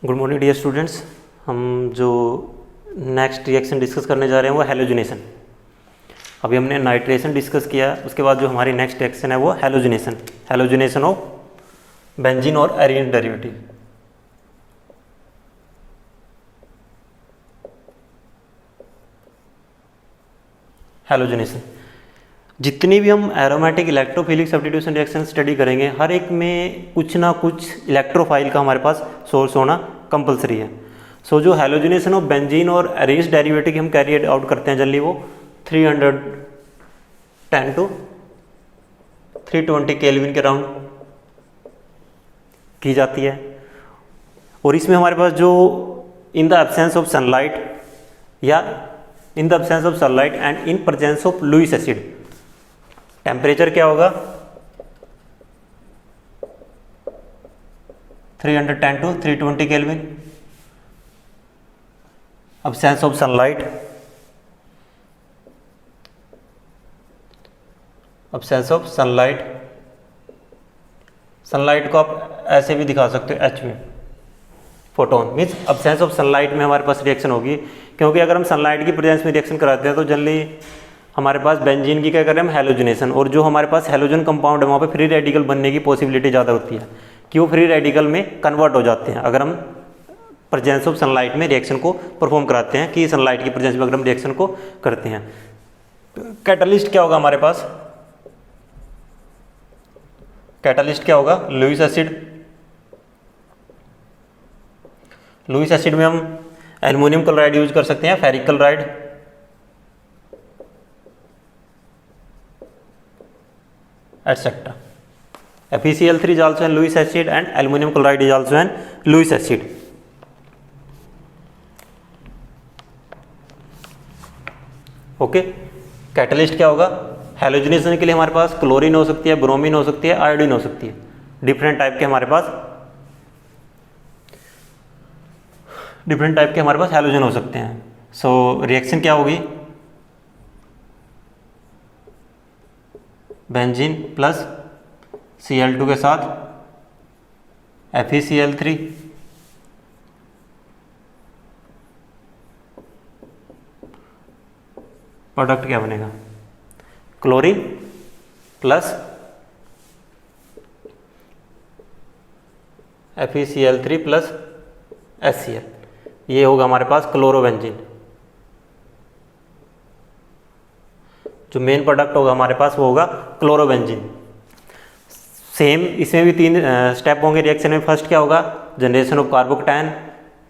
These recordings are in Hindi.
Good morning dear students. हम जो नेक्स्ट रिएक्शन डिस्कस करने जा रहे हैं वो हैलोजिनेशन। अभी हमने नाइट्रेशन डिस्कस किया, उसके बाद जो हमारी नेक्स्ट रिएक्शन है वो हैलोजिनेशन। हैलोजिनेशन ऑफ बेंजीन और एरिन डेरिवेटिव। हैलोजिनेशन, जितनी भी हम aromatic electrophilic substitution reaction study करेंगे, हर एक में कुछ ना कुछ इलेक्ट्रोफाइल का हमारे पास सोर्स होना कंपलसरी है। सो जो हैलोजिनेशन ऑफ बेंजीन और एरिन डेरिवेटिव हम कैरी आउट करते हैं जनरली, वो 310 to 320 केल्विन के राउंड की जाती है। और इसमें हमारे पास जो in the absence of sunlight या in the absence of sunlight and in presence of Lewis acid, temperature क्या होगा 310 to 320 kelvin. Absence of sunlight, absence of sunlight, sunlight को आप ऐसे भी दिखा सकते हो एच में, photon means absence of sunlight में हमारे पास रिएक्शन होगी। क्योंकि अगर हम सनलाइट की प्रेजेंस में रिएक्शन कराते हैं तो जनरली हमारे पास बेंजीन की क्या कर रहे हैं हम हैलोजिनेशन, और जो हमारे पास हैलोजन कंपाउंड है वहाँ पे फ्री रेडिकल बनने की पॉसिबिलिटी ज़्यादा होती है कि वो फ्री रेडिकल में कन्वर्ट हो जाते हैं अगर हम प्रेजेंस ऑफ सनलाइट में रिएक्शन को परफॉर्म कराते हैं, कि सनलाइट की प्रेजेंस में अगर हम रिएक्शन को करते हैं। कैटलिस्ट क्या होगा हमारे पास, कैटलिस्ट क्या होगा लुईस एसिड। लुईस एसिड में हम एल्युमिनियम क्लोराइड यूज कर सकते हैं, ferric chloride, etcetera. FeCl3 is also an Lewis acid and aluminum chloride is also an Lewis acid. Okay, catalyst क्या होगा हैलोजिनेशन के लिए हमारे पास क्लोरीन हो सकती है, ब्रोमीन हो सकती है, आयोडीन हो सकती है, डिफरेंट टाइप के हमारे पास हैलोजन हो सकते हैं। सो रिएक्शन क्या होगी, बेंजीन प्लस Cl2 के साथ FeCl3, प्रोडक्ट क्या बनेगा chlorine plus FeCl3 plus HCl, ये होगा हमारे पास क्लोरोबेंजीन। जो मेन प्रोडक्ट होगा हमारे पास वो होगा क्लोरोबेंजीन। सेम इसमें भी 3 स्टेप होंगे रिएक्शन में। फर्स्ट क्या होगा generation of carbocation,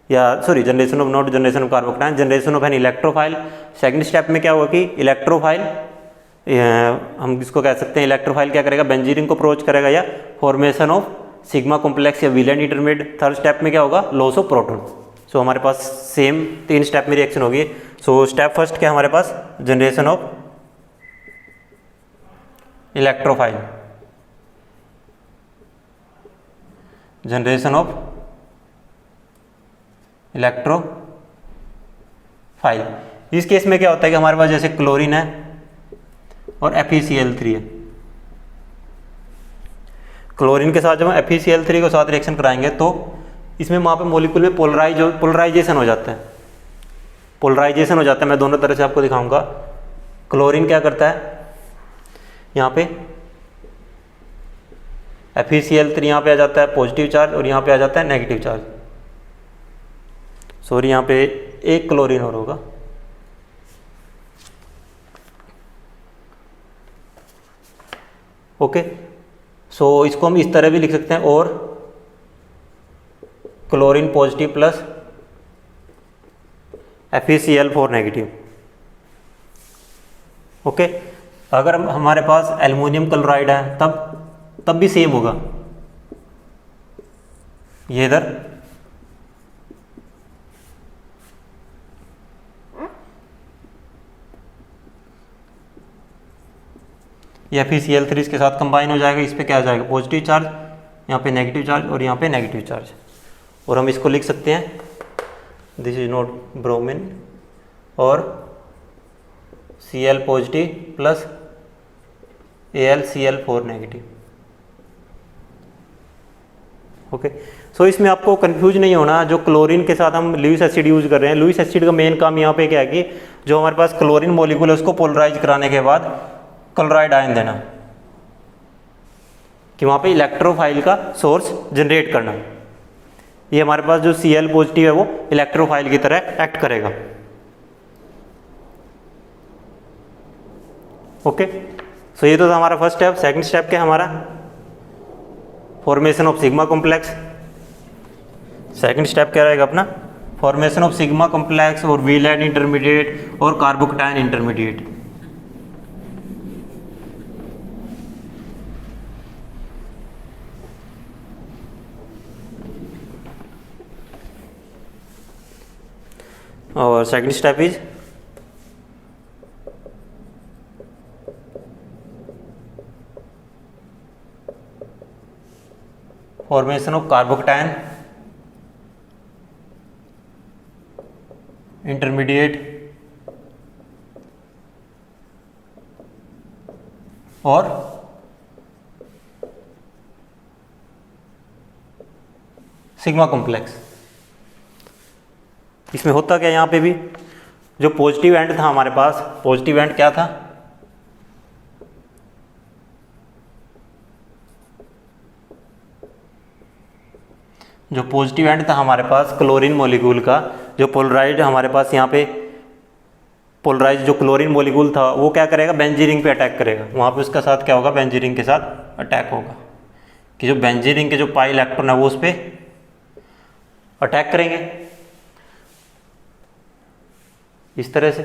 generation of carbocation, generation of an electrophile. Second step में क्या होगा कि इलेक्ट्रोफाइल, हम इसको कह सकते हैं इलेक्ट्रोफाइल क्या करेगा बेंजीन को अप्रोच करेगा, या फॉर्मेशन ऑफ सिग्मा कॉम्प्लेक्स या विलेन इंटरमीडिएट। थर्ड स्टेप में क्या होगा लॉस ऑफ प्रोटॉन। सो हमारे पास सेम 3 स्टेप में रिएक्शन होगी। सो स्टेप फर्स्ट क्या हमारे पास generation of electrophile, generation of electrophile. इस केस में क्या होता है कि हमारे पास जैसे क्लोरीन है और FeCl3 है, क्लोरीन के साथ जब हम FeCl3 के साथ रिएक्शन कराएंगे तो इसमें वहाँ पे मॉलिक्यूल में पोलराइजेशन हो जाता है। मैं दोनों तरह से आपको दिखाऊंगा। क्लोरीन क्या करता है, यहाँ पे FeCl3 यहाँ पे आ जाता है पॉजिटिव चार्ज और यहाँ पे आ जाता है नेगेटिव चार्ज। सॉरी, यहाँ पे एक क्लोरीन और होगा, ओके। सो इसको हम इस तरह भी लिख सकते हैं, और chlorine positive plus FeCl4 negative, okay. अगर हमारे पास एल्युमिनियम क्लोराइड है तब भी सेम होगा, ये इधर ये FeCl3 इसके साथ कंबाइन हो जाएगा। इस पे क्या आ जाएगा पॉजिटिव चार्ज, यहाँ पे नेगेटिव चार्ज और यहाँ पे नेगेटिव चार्ज। और हम इसको लिख सकते हैं this is not bromine or Cl positive plus AlCl4 negative, okay. So इसमें आपको कंफ्यूज नहीं होना, जो क्लोरीन के साथ हम लुईस एसिड यूज कर रहे हैं, लुईस एसिड का मेन काम यहाँ पे क्या है कि जो हमारे पास क्लोरीन मॉलिक्यूल है उसको पोलराइज कराने के बाद क्लोराइड आयन देना, कि वहाँ पे इलेक्ट्रोफाइल का सोर्स जनरेट करना। ये हमारे पास जो Cl पॉजिटिव है वो इलेक्ट्रोफाइल की तरह एक्ट करेगा। ओके, सो ये तो था हमारा फर्स्ट स्टेप। सेकंड स्टेप क्या है हमारा? Formation of sigma complex. Second step क्या रहेगा अपना? फॉर्मेशन ऑफ सिग्मा कॉम्प्लेक्स और व्हीलैंड इंटरमीडिएट और कार्बोकटायन इंटरमीडिएट। और second step is formation of carbocation intermediate और सिग्मा कॉम्प्लेक्स। इसमें होता क्या यहाँ पे भी, जो पॉजिटिव एंड था हमारे पास, पॉजिटिव एंड क्या था? जो पॉजिटिव एंड था हमारे पास क्लोरीन मॉलिक्यूल का, जो पोलराइड हमारे पास यहाँ पे पोलराइज जो क्लोरीन मॉलिक्यूल था वो क्या करेगा? बेंजीन रिंग पे अटैक करेगा। वहाँ पे उसका साथ क्या होगा? बेंजीन रिंग के साथ अटैक होगा, कि जो बेंजीन रिंग के जो पाई इलेक्ट्रॉन है वो उस पर अटैक करेंगे इस तरह से।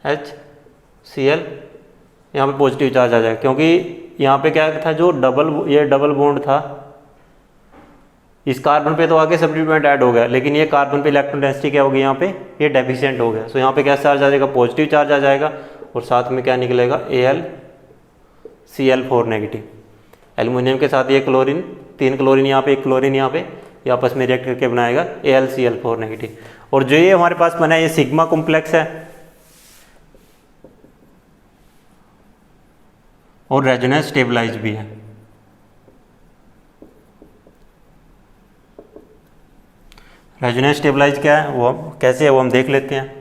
HCl यहाँ पे पॉजिटिव चार्ज आ जाएगा, क्योंकि यहाँ पे क्या था, जो ये डबल बॉन्ड था, इस कार्बन पे तो आगे सब्स्टिट्यूएंट ऐड हो गया, लेकिन ये कार्बन पे इलेक्ट्रॉन डेंसिटी क्या होगी यहाँ पे? ये डेफिशिएंट हो गया। सो यहाँ पे क्या चार्ज आ जाएगा? पॉजिटिव चार्ज आ जाएगा, और साथ में क्या निकलेगा? AlCl4 negative. एल्यूमिनियम के साथ ये क्लोरीन, 3 क्लोरीन यहाँ पे, 1 क्लोरीन यहाँ पे, ये आपस में रिएक्ट करके बनाएगा AlCl4 नेगेटिव। और जो ये हमारे पास बना है ये सिग्मा कॉम्प्लेक्स है और रेजोनेंस स्टेबलाइज भी है। रेजोनेंस स्टेबलाइज क्या है, वो कैसे है वो हम देख लेते हैं।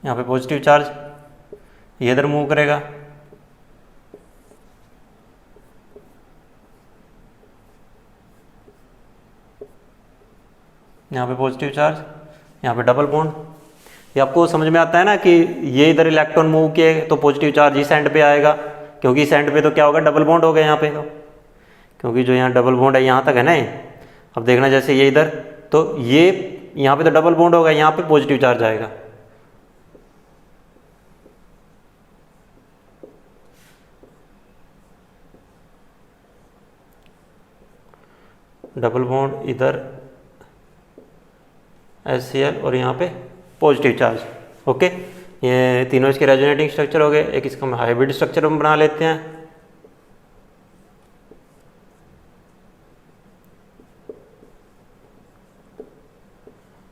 यहाँ पे पॉजिटिव चार्ज ये इधर मूव करेगा, यहाँ पे पॉजिटिव चार्ज, यहाँ पे डबल बॉन्ड। ये आपको समझ में आता है ना कि ये इधर इलेक्ट्रॉन मूव किए तो पॉजिटिव चार्ज इस एंड पे आएगा, क्योंकि इस एंड पे तो क्या होगा? डबल बॉन्ड हो गया यहाँ पे, तो क्योंकि जो यहाँ डबल बॉन्ड है यहाँ तक है ना ये। अब देखना जैसे ये इधर, तो ये यहाँ पे तो डबल बॉन्ड होगा, यहाँ पे पॉजिटिव चार्ज आएगा। डबल बॉन्ड इधर HCl और यहाँ पे पॉजिटिव चार्ज। ओके, ये तीनों इसके रेजोनेटिंग स्ट्रक्चर हो गए। एक इसका हम हाइब्रिड स्ट्रक्चर हम बना लेते हैं।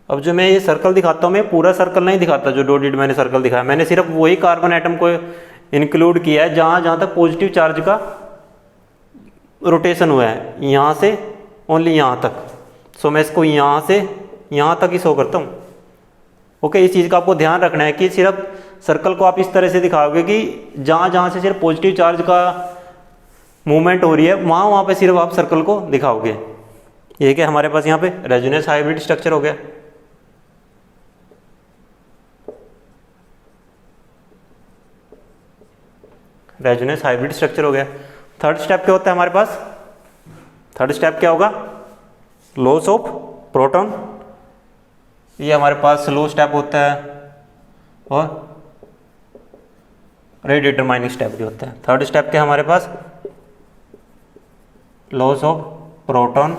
अब जो मैं ये सर्कल दिखाता हूँ, मैं पूरा सर्कल नहीं दिखाता जो डॉटेड मैंने सर्कल दिखाया, मैंने सिर्फ वही कार्बन एटम को इंक्लूड किया है जहाँ जहाँ तक पॉजिटिव चार्ज का रोटेशन हुआ है, यहाँ से ओनली यहाँ तक। सो मैं इसको यहाँ से यहाँ तक ही शो करता हूँ। ओके, इस चीज़ का आपको ध्यान रखना है कि सिर्फ सर्कल को आप इस तरह से दिखाओगे कि जहाँ जहाँ से सिर्फ पॉजिटिव चार्ज का मूवमेंट हो रही है वहाँ वहाँ पे सिर्फ आप सर्कल को दिखाओगे। ये क्या हमारे पास यहाँ पे रेजोनेंस हाइब्रिड स्ट्रक्चर हो गया। रेजोनेंस हाइब्रिड स्ट्रक्चर हो गया। थर्ड स्टेप क्या होता है हमारे पास? थर्ड स्टेप क्या होगा? Loss of proton. ये हमारे पास स्लो स्टेप होता है और रेट डिटरमाइनिंग स्टेप भी होता है। थर्ड स्टेप क्या है हमारे पास? Loss of proton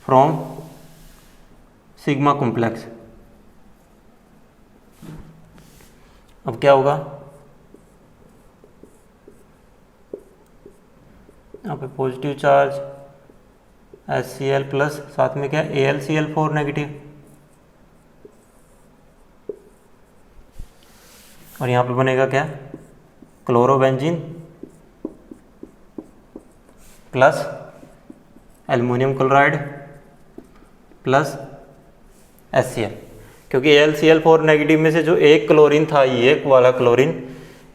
from sigma complex. अब क्या होगा? यहाँ पे पॉजिटिव चार्ज HCl प्लस साथ में क्या AlCl4 नेगेटिव, और यहाँ पे बनेगा क्या chlorobenzene plus aluminium chloride plus HCl, क्योंकि AlCl4 नेगेटिव में से जो एक क्लोरीन था, ये वाला क्लोरीन,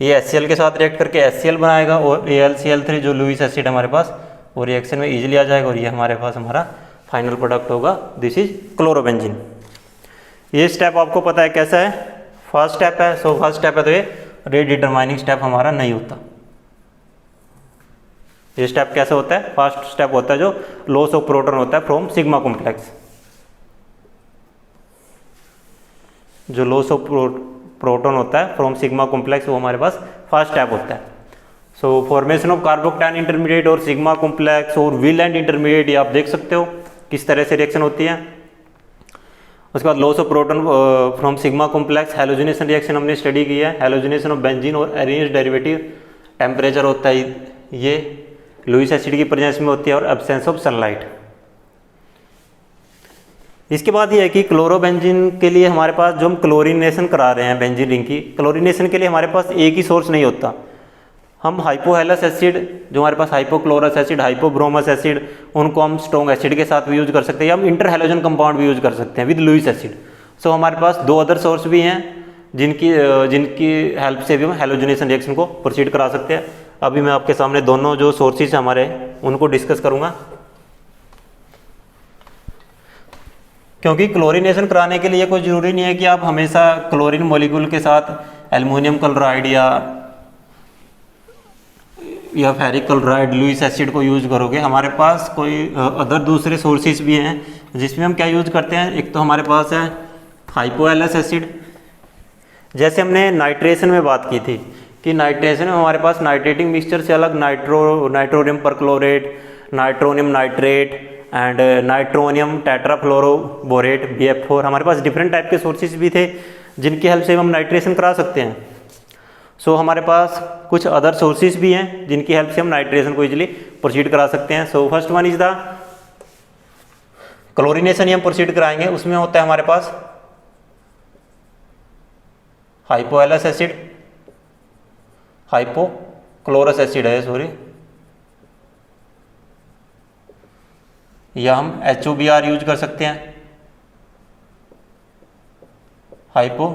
ये HCl के साथ रिएक्ट करके HCl बनाएगा, और AlCl3 जो लुईस एसिड हमारे पास वो रिएक्शन में इजीली आ जाएगा, और ये हमारे पास हमारा फाइनल प्रोडक्ट होगा, दिस इज क्लोरोबेंजीन। ये स्टेप आपको पता है कैसा है, फर्स्ट स्टेप है। सो फर्स्ट स्टेप है तो ये रेट डिटरमाइनिंग स्टेप हमारा नहीं होता। ये स्टेप कैसे होता है, फर्स्ट स्टेप होता है जो लॉस ऑफ प्रोटॉन होता है फ्रॉम सिग्मा कॉम्प्लेक्स, जो लॉस ऑफ प्रोटॉन होता है फ्रॉम सिग्मा कॉम्प्लेक्स वो हमारे पास फर्स्ट स्टेप होता है। सो फॉर्मेशन ऑफ कार्बोक्टाइन इंटरमीडिएट और सिग्मा कॉम्प्लेक्स और विलेंट इंटरमीडिएट, ये आप देख सकते हो किस तरह से रिएक्शन होती है। उसके बाद loss of proton from sigma complex, halogenation reaction हमने स्टडी की है, हैलोजिनेशन ऑफ बेंजीन और अरेंज डेरिवेटिव, टेम्परेचर होता है ये लुईस एसिड की प्रेजेंस में होती है, और एब्सेंस ऑफ सनलाइट। इसके बाद ये है कि क्लोरोबेंजीन के लिए हमारे पास जो हम क्लोरीनेशन करा रहे हैं बेंजीन रिंग की, क्लोरीनेशन के लिए हमारे पास एक ही सोर्स नहीं होता। हम हाइपोहेलस एसिड, जो हमारे पास हाइपोक्लोरस एसिड, हाइपोब्रोमस एसिड, उनको हम स्ट्रॉन्ग एसिड के साथ भी यूज कर सकते हैं, या हम इंटर हैलोजन कंपाउंड भी यूज कर सकते हैं विद लुईस एसिड। सो हमारे पास दो अदर सोर्स भी हैं जिनकी हेल्प से भी हम हैलोजनेशन रिएक्शन को प्रोसीड करा सकते हैं। अभी मैं आपके सामने दोनों जो सोर्सेज हमारे उनको डिस्कस करूंगा, क्योंकि क्लोरीनेशन कराने के लिए कोई ज़रूरी नहीं है कि आप हमेशा क्लोरीन मॉलिक्यूल के साथ एल्युमिनियम क्लोराइड या फेरिक क्लोराइड लुईस एसिड को यूज़ करोगे। हमारे पास कोई अदर दूसरे सोर्सेज भी हैं जिसमें हम क्या यूज़ करते हैं। एक तो हमारे पास है हाइपोएलस एसिड, जैसे हमने नाइट्रेशन में बात की थी कि नाइट्रेशन में हमारे पास नाइट्रेटिंग मिक्सचर से अलग nitronium perchlorate, nitronium nitrate and nitronium tetrafluoroborate BF4, हमारे पास डिफरेंट टाइप के सोर्सेज भी थे जिनकी हेल्प से हम नाइट्रेशन करा सकते हैं। सो हमारे पास कुछ अदर सोर्सेज भी हैं जिनकी हेल्प से हम नाइट्रेशन को इजीली प्रोसीड करा सकते हैं। So first one is the chlorination ही हम प्रोसीड कराएंगे। उसमें होता है हमारे पास हाइपोएलस एसिड, हाइपोक्लोरस एसिड है सॉरी, या हम HOBr यूज कर सकते हैं, hypo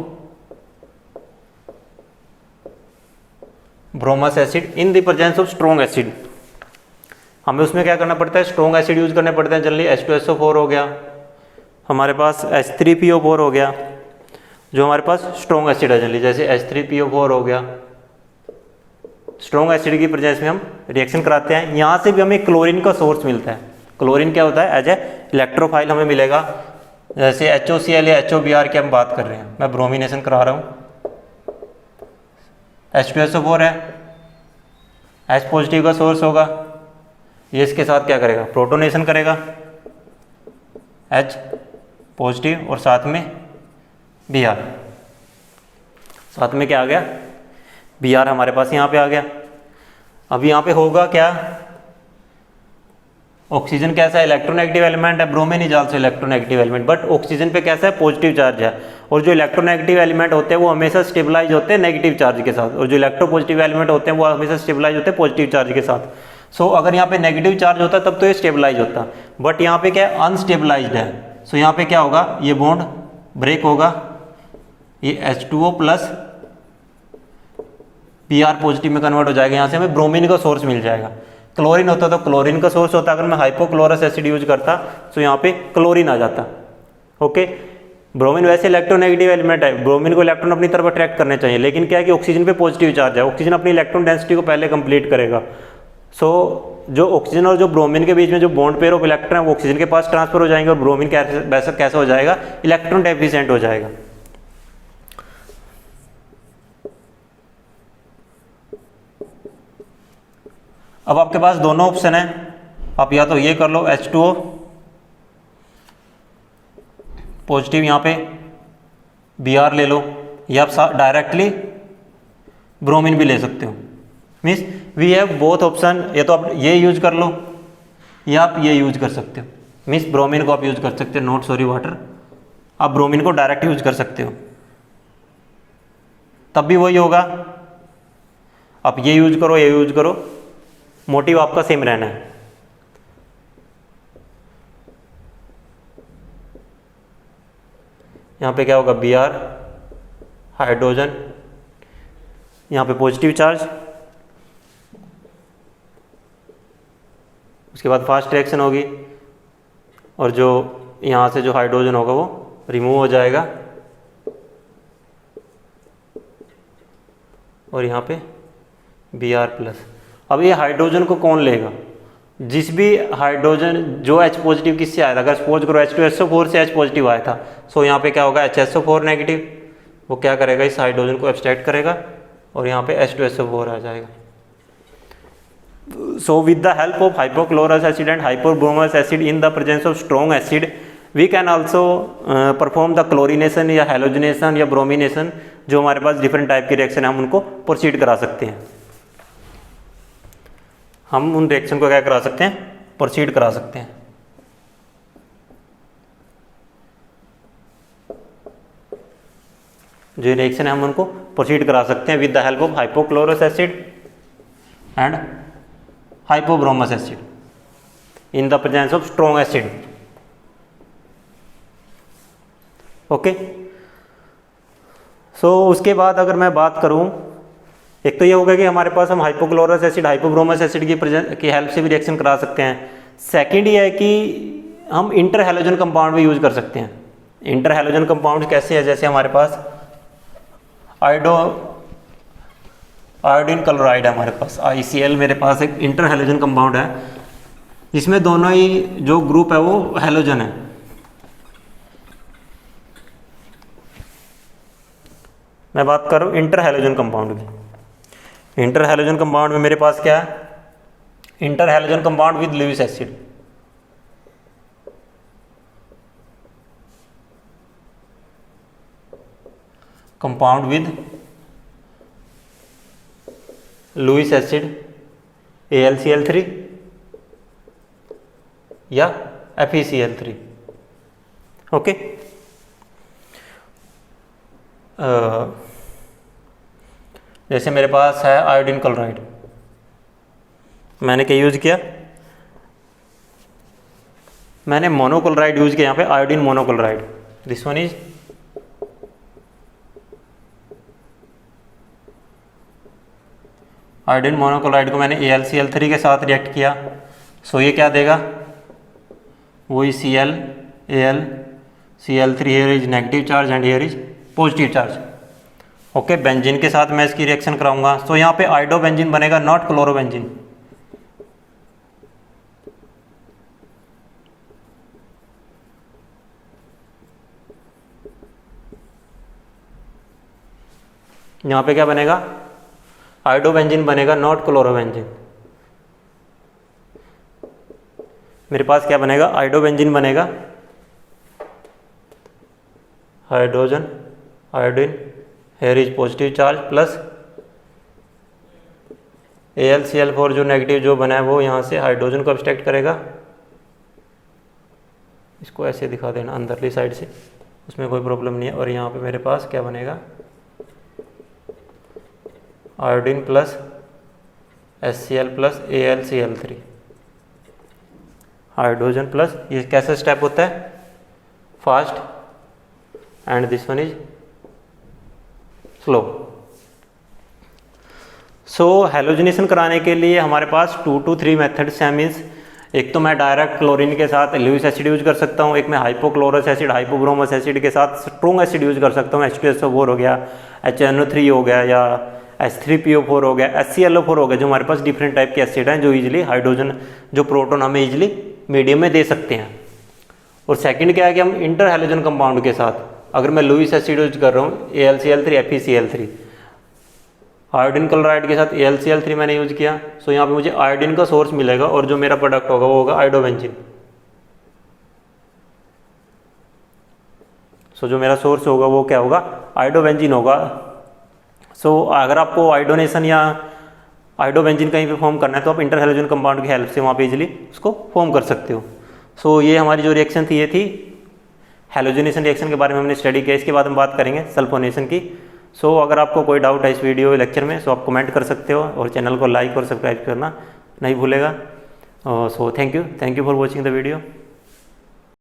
ब्रोमस acid in the presence of strong acid. हमें उसमें क्या करना पड़ता है, स्ट्रॉन्ग एसिड यूज करने पड़ते हैं। जनरली H2SO4 हो गया, हमारे पास H3PO4 हो गया, जो हमारे पास स्ट्रॉन्ग एसिड है जनरली, जैसे H3PO4 हो गया। स्ट्रॉन्ग एसिड की प्रेजेंस में हम रिएक्शन कराते हैं। यहाँ से भी हमें क्लोरीन का सोर्स मिलता है। क्लोरीन क्या होता है, एज ए इलेक्ट्रोफाइल हमें मिलेगा। जैसे HOCl या HOBr की हम बात कर रहे हैं, मैं ब्रोमिनेशन करा रहा हूँ, H2SO4 है, H पॉजिटिव का सोर्स होगा, ये इसके साथ क्या करेगा, प्रोटोनेशन करेगा, H पॉजिटिव और साथ में Br, साथ में क्या आ गया, Br हमारे पास यहाँ पे आ गया। अब यहाँ पे होगा क्या, ऑक्सीजन कैसा है, इलेक्ट्रोनेगेटिव एलिमेंट है, bromine is also electronegative element, but oxygen पे कैसा है, पॉजिटिव चार्ज है। और जो इलेक्ट्रोनेगेटिव एलिमेंट होते हैं वो हमेशा स्टेबलाइज होते हैं नेगेटिव चार्ज के साथ, और जो इलेक्ट्रोपॉजिटिव एलिमेंट होते हैं वो हमेशा स्टेबलाइज होते हैं पॉजिटिव चार्ज के साथ। सो अगर यहाँ पे नेगेटिव चार्ज होता तब तो ये स्टेबलाइज होता, बट यहाँ पे क्या है, अनस्टेबलाइज्ड है। सो यहाँ पे क्या होगा, ये बॉन्ड ब्रेक होगा, ये H2O प्लस Br पॉजिटिव में कन्वर्ट हो जाएगा, यहाँ से हमें ब्रोमीन का सोर्स मिल जाएगा। क्लोरीन होता तो क्लोरीन का सोर्स होता, अगर मैं हाइपोक्लोरस एसिड यूज करता तो यहाँ पे क्लोरीन आ जाता। ओके, ब्रोमीन वैसे इलेक्ट्रोनेगेटिव एलिमेंट है, ब्रोमीन को इलेक्ट्रॉन अपनी तरफ अट्रैक्ट करने चाहिए, लेकिन क्या है कि ऑक्सीजन पे पॉजिटिव चार्ज है, ऑक्सीजन अपनी इलेक्ट्रॉन डेंसिटी को पहले कंप्लीट करेगा। सो जो ऑक्सीजन और जो ब्रोमीन के बीच में जो बॉन्ड पेयर ऑफ इलेक्ट्रॉन है वो ऑक्सीजन के पास ट्रांसफर हो जाएंगे, और ब्रोमीन कैसा हो जाएगा, इलेक्ट्रॉन डेफिशिएंट हो जाएगा। अब आपके पास दोनों ऑप्शन है, आप या तो ये कर लो H2O पॉजिटिव, यहाँ पे Br ले लो, या आप डायरेक्टली ब्रोमीन भी ले सकते हो। Means we have both option, या तो आप ये यूज कर लो या आप ये यूज कर सकते हो, मीन्स ब्रोमीन को आप यूज कर सकते हो, नॉट सॉरी वाटर, आप ब्रोमीन को डायरेक्ट यूज कर सकते हो, तब भी वही होगा। आप ये यूज करो, ये यूज करो, मोटिव आपका सेम रहना है। यहाँ पे क्या होगा, Br हाइड्रोजन, यहाँ पे पॉजिटिव चार्ज, उसके बाद फास्ट रिएक्शन होगी और जो यहाँ से जो हाइड्रोजन होगा वो रिमूव हो जाएगा और यहाँ पे Br+। अब ये हाइड्रोजन को कौन लेगा, जिस भी हाइड्रोजन जो H पॉजिटिव किससे आया था, अगर सपोज करो H2SO4 से H पॉजिटिव आया था, सो यहाँ पे क्या होगा, HSO4 नेगेटिव, वो क्या करेगा, इस हाइड्रोजन को एब्स्ट्रैक्ट करेगा और यहाँ पे H2SO4 आ जाएगा। So with the help of hypochlorous acid and hypobromous acid in the presence of strong acid we can also perform the chlorination या हेलोजिनेशन या ब्रोमिनेशन, जो हमारे पास डिफरेंट टाइप के रिएक्शन है, हम उनको प्रोसीड करा सकते हैं। हम उन रिएक्शन को क्या करा सकते हैं, प्रोसीड करा सकते हैं। जो रिएक्शन है हम उनको प्रोसीड करा सकते हैं with the help of hypochlorous acid and hypobromous acid in the presence of strong acid. Okay, so उसके बाद अगर मैं बात करूं, एक तो ये होगा कि हमारे पास हम हाइपोक्लोरस एसिड हाइपोब्रोमस एसिड की हेल्प से भी रिएक्शन करा सकते हैं। सेकंड ये है कि हम इंटर हैलोजन कंपाउंड भी यूज कर सकते हैं। इंटर हैलोजन कंपाउंड कैसे है, जैसे हमारे पास आयोडीन क्लोराइड है हमारे पास, ICl मेरे पास एक इंटर हैलोजन कंपाउंड है, जिसमें दोनों ही जो ग्रुप है वो हैलोजन है। मैं बात कर रहा हूँ इंटर हैलोजन कंपाउंड की। इंटर हैलोजन कंपाउंड में मेरे पास क्या है, inter halogen compound with Lewis acid, compound with Lewis acid AlCl3 या FeCl3। ओके, जैसे मेरे पास है आयोडीन क्लोराइड, मैंने क्या यूज किया, मैंने मोनोक्लोराइड यूज किया, यहाँ पे iodine monochloride, this one is iodine monochloride को मैंने AlCl3 के साथ रिएक्ट किया, सो ये क्या देगा, वही Cl Al Cl3, here is negative charge and here is positive charge. Okay, benzene के साथ मैं इसकी रिएक्शन कराऊंगा, तो यहाँ पे आइडो बेंजीन बनेगा, नॉट क्लोरोबेंजीन। यहाँ पे क्या बनेगा, आयोडोबेंजीन बनेगा, नॉट क्लोरोबेंजीन। मेरे पास क्या बनेगा, आयोडोबेंजीन बनेगा, hydrogen iodine, here is positive charge plus AlCl4 जो नेगेटिव जो बना है वो यहाँ से हाइड्रोजन को एब्स्ट्रैक्ट करेगा, इसको ऐसे दिखा देना अंदरली साइड से, उसमें कोई प्रॉब्लम नहीं है। और यहाँ पे मेरे पास क्या बनेगा, iodine plus HCl plus AlCl3, hydrogen plus, ये कैसा स्टेप होता है, fast, and this one is slow. So halogenation कराने के लिए हमारे पास 2 to 3 मेथड्स हैं, मीन्स एक तो मैं डायरेक्ट क्लोरीन के साथ लुईस एसिड यूज कर सकता हूँ, एक मैं हाइपोक्लोरस एसिड हाइपोब्रोमस एसिड के साथ स्ट्रॉन्ग एसिड यूज कर सकता हूँ, H2SO4 हो गया, HNO3 हो गया, या H3PO4 हो गया, HClO4 हो गया, जो हमारे पास डिफरेंट टाइप के एसिड हैं जो इजीली हाइड्रोजन जो प्रोटॉन हमें इजीली मीडियम में दे सकते हैं। और सेकंड क्या है कि हम इंटर हैलोजन कंपाउंड के साथ अगर मैं लुईस एसिड यूज कर रहा हूँ AlCl3 FeCl3, आयोडीन क्लोराइड के साथ AlCl3 मैंने यूज किया, सो यहाँ पे मुझे आयोडीन का सोर्स मिलेगा और जो मेरा प्रोडक्ट होगा वो होगा आयोडोबेंजीन। सो जो मेरा सोर्स होगा वो क्या होगा, आयोडोबेंजीन होगा। सो अगर आपको आयोडोनेशन या आयोडोबेंजीन कहीं पे फॉर्म करना है तो आप इंटर हैलोजन कंपाउंड की हेल्प से वहाँ पे इजीली उसको फॉर्म कर सकते हो। सो ये हमारी जो रिएक्शन थी ये थी हैलोजनेशन रिएक्शन के बारे में हमने स्टडी किया। इसके बाद हम बात करेंगे सल्फोनेशन की। सो अगर आपको कोई डाउट है इस वीडियो लेक्चर में सो आप कमेंट कर सकते हो और चैनल को लाइक और सब्सक्राइब करना नहीं भूलेगा। So thank you for watching the video.